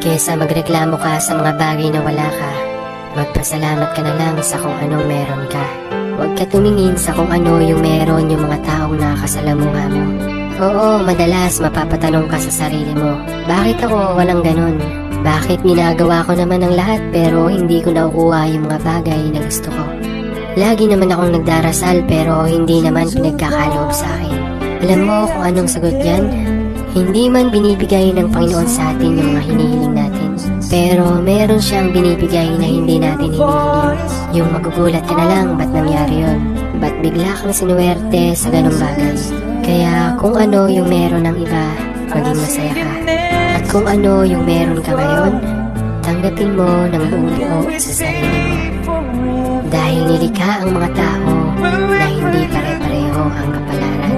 Kesa magreklamo ka sa mga bagay na wala ka, magpasalamat ka na lang sa kung anong meron ka. Huwag ka tumingin sa kung ano yung meron yung mga taong nakakasalamuha mo. Oo, madalas mapapatanong ka sa sarili mo, bakit ako walang ganun? Bakit ginagawa ko naman ang lahat pero hindi ko nakukuha yung mga bagay na gusto ko? Lagi naman akong nagdarasal pero hindi naman pinagkakaloob sa akin. Alam mo kung anong sagot yan? Hindi man binibigay ng Panginoon sa atin yung mga hinihiling natin, pero meron siyang binibigay na hindi natin hinihiling. Yung magugulat ka na lang, ba't nangyari yun? Ba't bigla kang sinuwerte sa ganong bagay? Kaya kung ano yung meron ng iba, maging masaya ka. At kung ano yung meron ka ngayon, tanggapin mo ng buong buo sa sarili mo. Dahil nilikha ang mga tao na hindi pare-pareho ang kapalaran.